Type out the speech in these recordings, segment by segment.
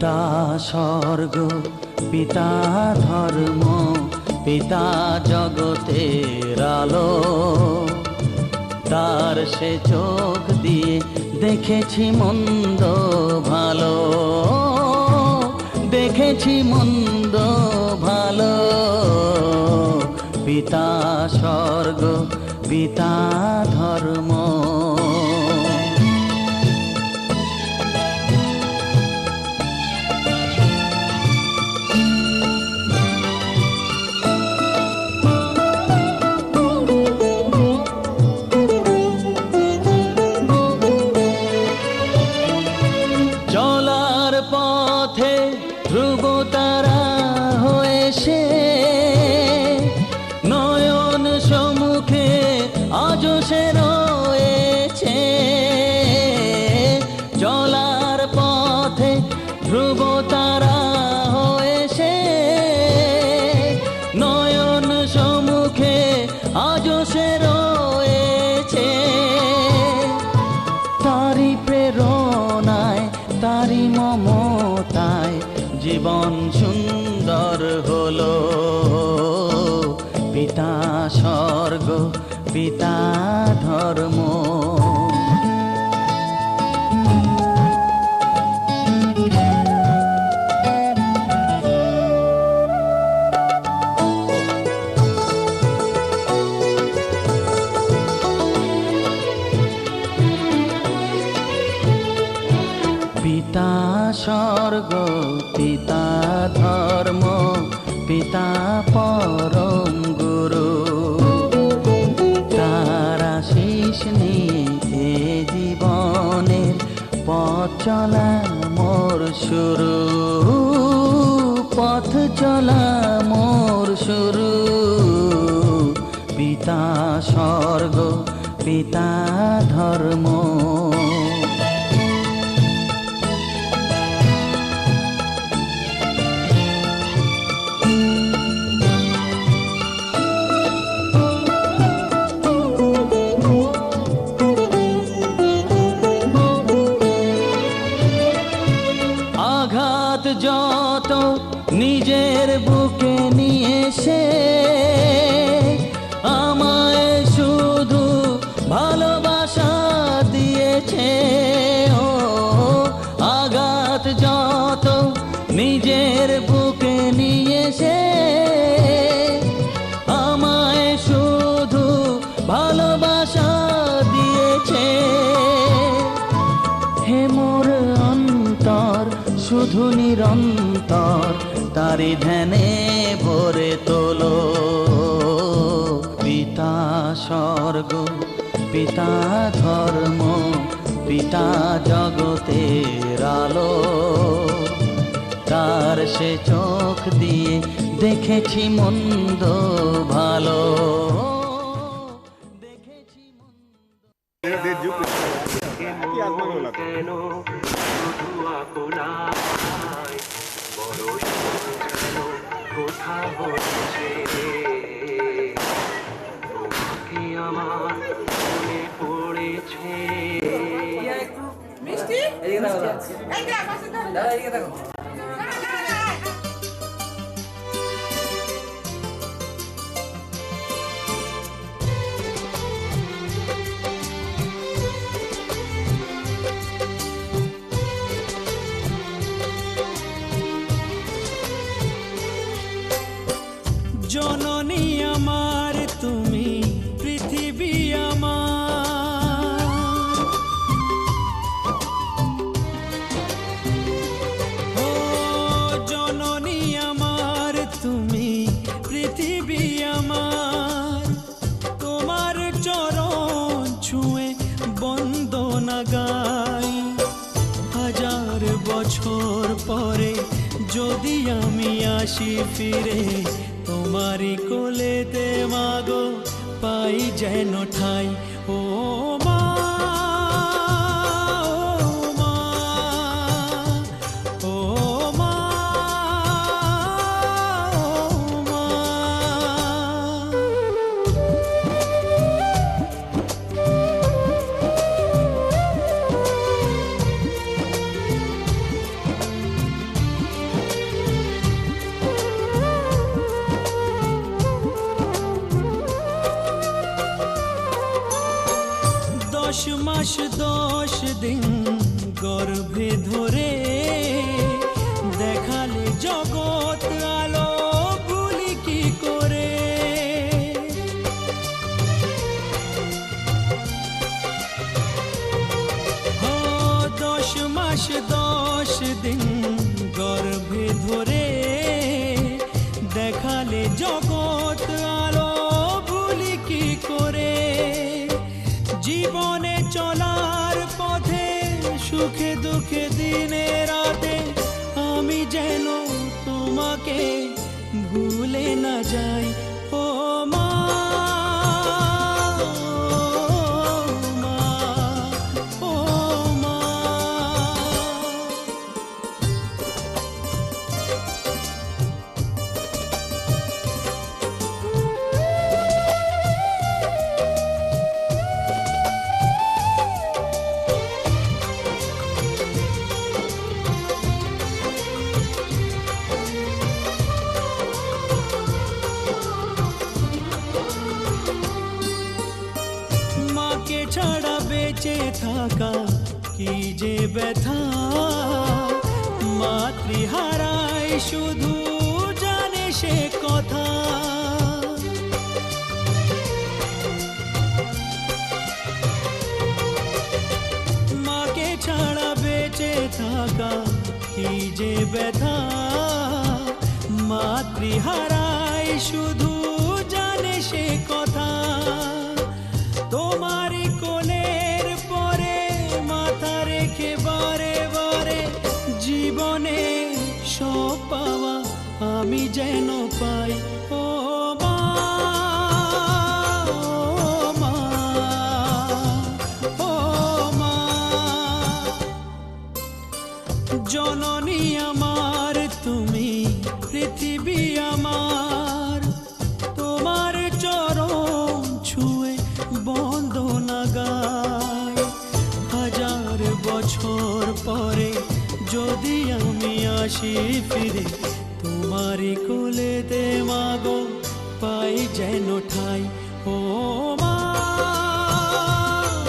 পিতা স্বর্গ, পিতা ধর্ম, পিতা জগতের আলো। তার সে চোখ দিয়ে দেখেছি মন্দ ভালো, দেখেছি মন্দ ভালো। পিতা স্বর্গ, পিতা ধর্ম। চলার পথে ধ্রুব তারা হয়েছে, নয়ন সম্মুখে আজ সে রয়েছে। চলার পথে ধ্রুব তারা হয়েছে, নয়ন সম্মুখে আজ সে রয়েছে। তারি প্রেরণায়, তারি মমতায় জীবন সুন্দর হলো। পিতা স্বর্গ, পিতা ধর্ম। পিতা স্বর্গ, পিতা ধর্ম, পিতা পরম গুরু। তার আশিস নিয়ে জীবনের পথ চলা মোর শুরু, পথ চলা মোর শুরু। পিতা স্বর্গ, পিতা ধর্ম। আঘাত যত নিজের বুকে নিয়ে সে আমায় শুধু ভালোবাসা দিয়েছে। ও আঘাত যত নিজের বুকে নিয়ে সে আমায় শুধু ভালোবাসা দিয়েছে। হে মোর অন্তর শুধু নিরন্তর তারি ধ্যানে ভরে তোলো। পিতা স্বর্গ, পিতা ধর্ম, পিতা জগতের আলো। তার সে চোখ দিয়ে দেখেছি মন্দ ভালো, দেখেছি কোথা হচ্ছে তোমাকে আমার মনে পড়েছে। মিষ্টি জননী আমার তুমি, পৃথিবী আমার। ও জননী আমার তুমি, পৃথিবী আমার। তোমার চরণ ছুঁয়ে বন্দনা গাই। হাজার বছর পরে যদি আমি আসি ফিরে, তোমারি কোলেতে মাগো পাই যেন ঠাই। ও মা, ও মা, ও মা, ও মা। মাস 10 দিন গর্ভে ধরে দেখালে জগৎ আলো ভুলি কি করে। ও 10 মাস 10 দিন গর্ভে ধরে দেখালে জগৎ আলো ভুলি কি করে। জীবনে চলার পথে সুখে দুঃখে দিনে রাতে আমি যেন তোমাকে ভুলে না যাই। ও মা, ও মা, ও মা। মাকে ছাড়া বেঁচে থাকা কি যে ব্যথা, মাতৃহারায় শুধু জানে সে কথা। মাকে ছাড়া বেঁচে থাকা কি যে ব্যথা, মাতৃহারায় শুধু জানে সে কথা। তোমারই কোলের পরে মাথা রেখে বারে বারে জীবনে সব পাওয়া আমি যেন পাই। ও মা, ও মা, ও মা। জননী আমার তুমি, পৃথিবী আমার, তোমার চরণ ছুঁয়ে বন্দনা গাই। 1000 বছর পরে যদি আমি আসি ফিরে তোমারই কোলেতে মাগো পাই যেন ঠাই। ও মা,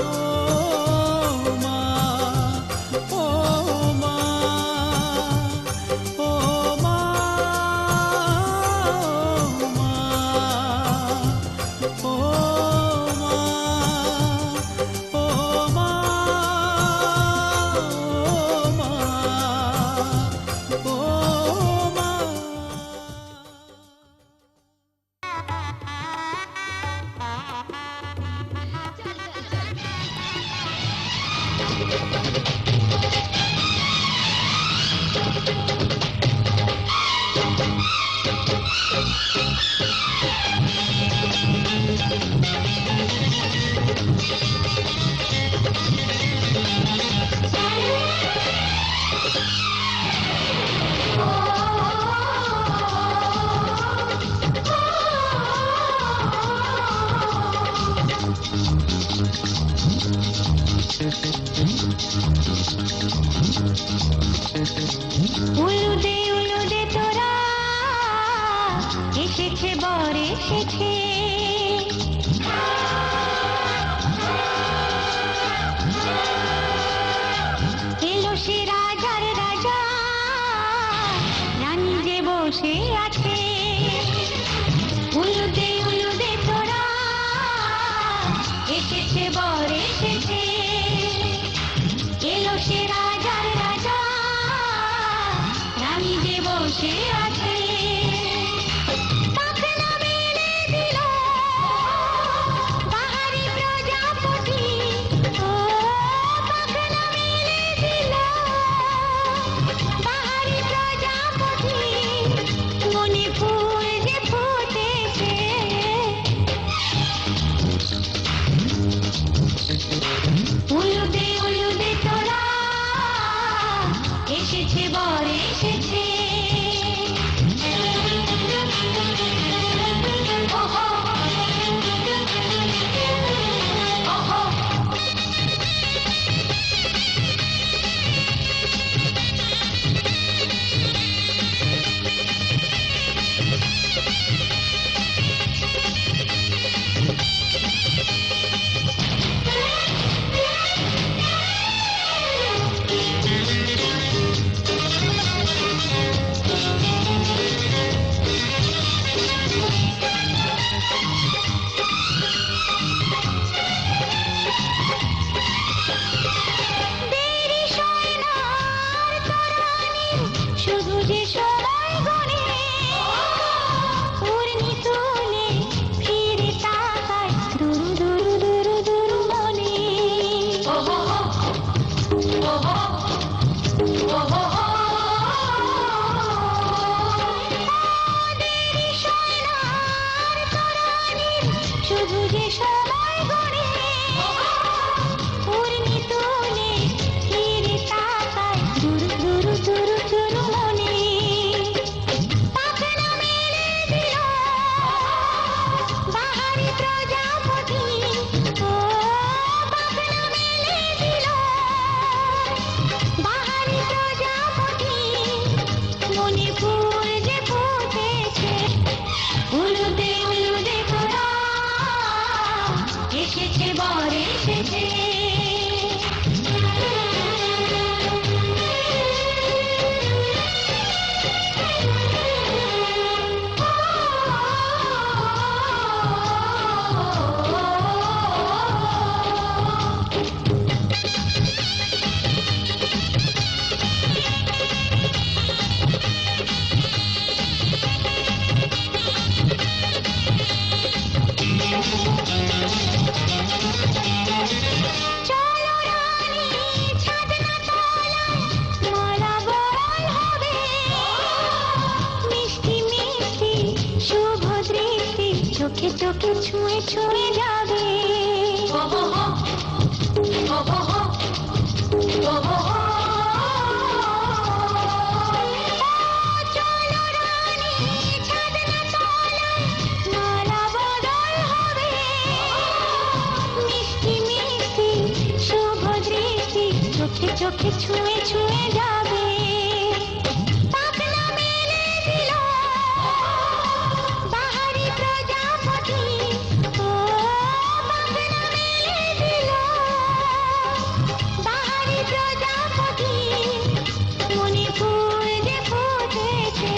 ও মা, ও মা, ও মা, ও মা, ও মা, ও মা। উলুদে উলুদে তোরা এসেছে বর এসেছে, এলো সে রাজার রাজা, রানী যে বসে আছে। উলুদে উলুদে তোরা এসেছে বর এসেছে, এলো সে রাজার রাজা, রানী যে বসে আছে। পাখনা মেলে দিল শুধু যে সময় গড়ে পূর্ণি তুলে ফিরে তাকায় দূর দূর দূর দূর মনে পাখনা মেলে দিল বাহারি প্রজাপতি ও পাখনা মেলে দিল বাহারি প্রজাপতি মনে ফুল যে ফুটেছে উলুদে উলুদে তোরা এসেছে বর এসেছে চলো রানী ছাদনা তলায় মালা বরণ হবে মিষ্টি মিষ্টি শুভ দৃষ্টি চোখে চোখে ছুঁয়ে ছুঁয়ে যাবে চলো রানী ছাদনা তলায় মালা বদল হবে মিষ্টি মিষ্টি শুভ দৃষ্টি চোখে চোখে ছুঁয়ে ছুঁয়ে যাবে পাখনা মেলে দিল বাহারি প্রজাপতি ও পাখনা মেলে দিল বাহারি প্রজাপতি মনে ফুল যে ফুটেছে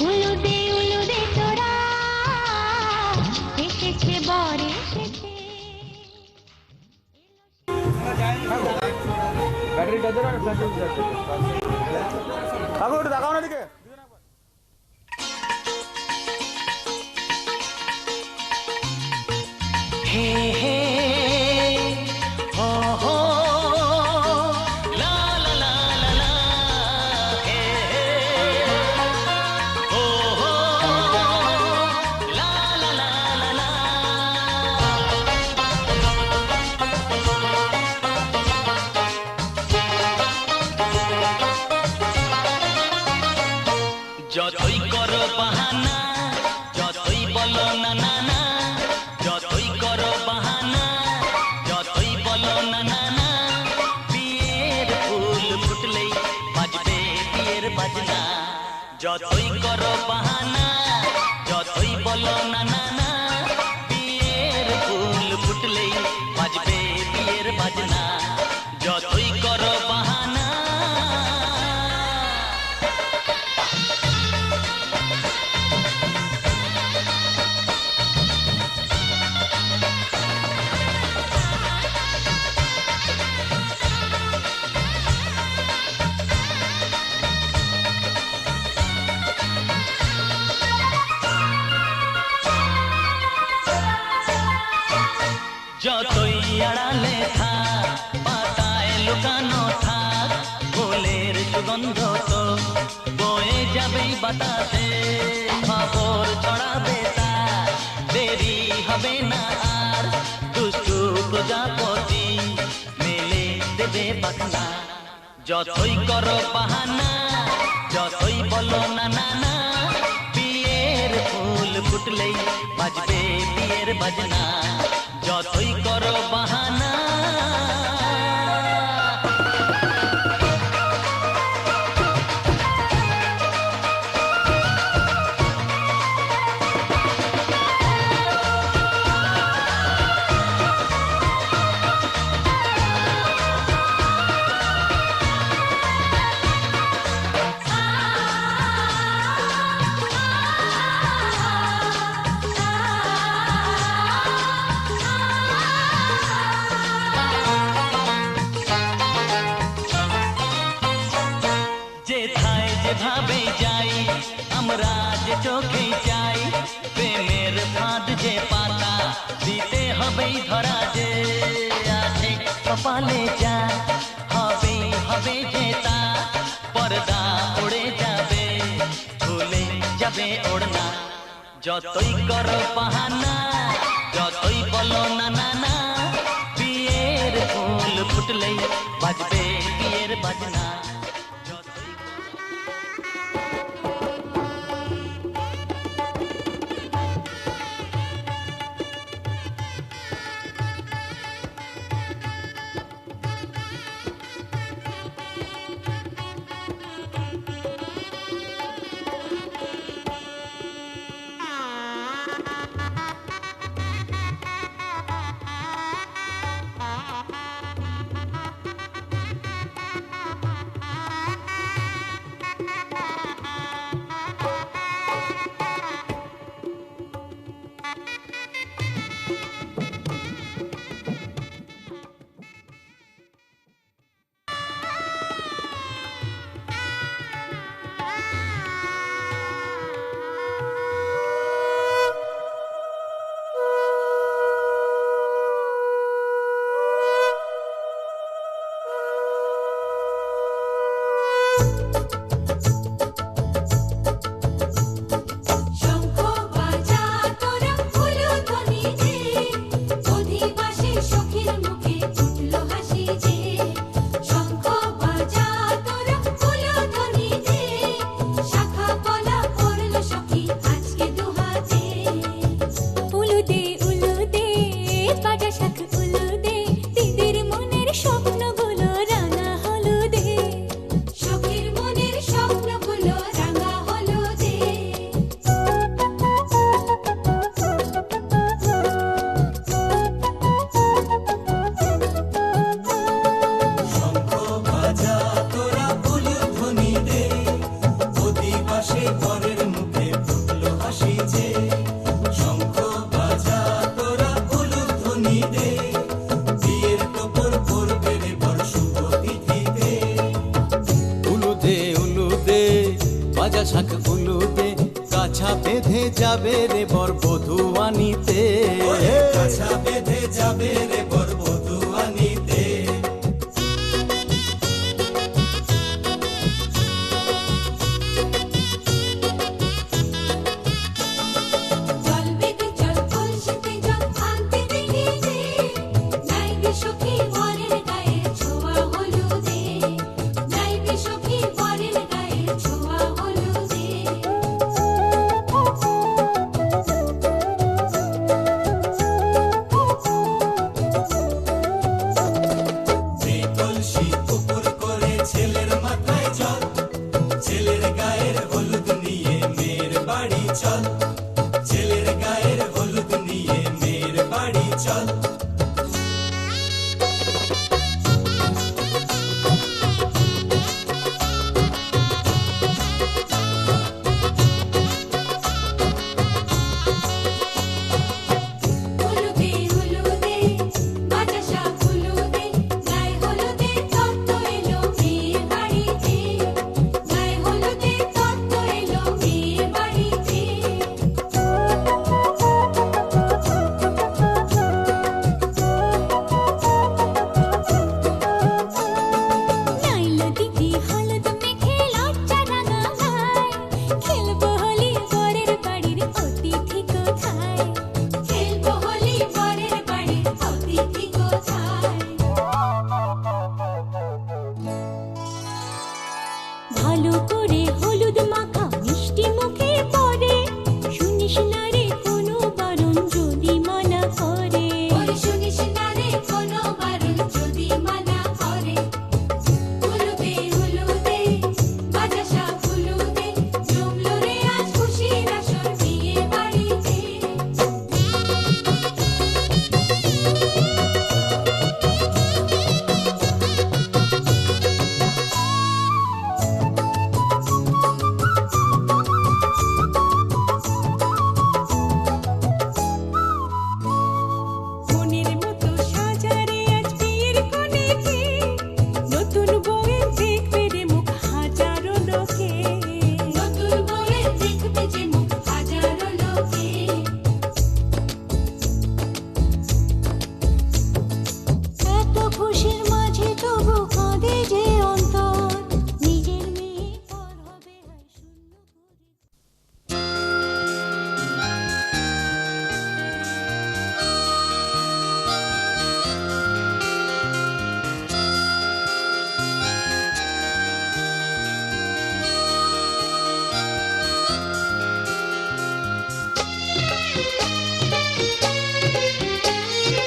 উলুদে উলুদে তোরা এসেছে বর এসেছে ব্যাটারিটা ধরে আর ফ্ল্যাশ যাচ্ছে কাকু একটু দেখাও না দিকে হে হে হো হো লা লা লা লা লা হে হে হো হো লা লা লা লা লা যতই করো বাহানা যতই বলো না না না যতই করো বাহানা যতই বলো না না না বিয়ের ফুল ফুটলেই বাজবে বিয়ের বাজনা যতই করো বাহানা যতই বলো না না না বিয়ের ফুল ফুটলেই বাজবে বিয়ের বাজনা যতই করো বাহানা যতই আড়ালে থাক পাতায় লুকানো থাক ফুলের সুগন্ধ তো বয়ে যাবেই বাতাসে খবর ছড়াবে তার দেরি হবে না আর দুষ্টু প্রজাপতি মেলে দেবে পাখনা যতই করো বাহানা যতই বলো না না না বিয়ের ফুল ফুটলেই বাজবে বিয়ের বাজনা যতই করো বাহানা যেভাবে যাই আমরা যে চোখে চাই প্রেমের ফাঁদ যে পাতা দিতে হবেই ধরা যে আছে কপালে যা হবে হবে যে তা পর্দা উড়ে যাবে ভুলে যাবে ওড়না যতই করো বাহানা, যতই বলো না না না, বিয়ের ফুল ফুটলেই বাজবে বিয়ের বাজনা। বাজা শাঁখ উলুদে, কাছা বেঁধে যাবে রে বর বধূ আনিতে, কাছা বেঁধে যাবে রে বর বধূ আনিতে। চল ছেলের গায়ের হলুদ নিয়ে মেয়ের বাড়ি চল।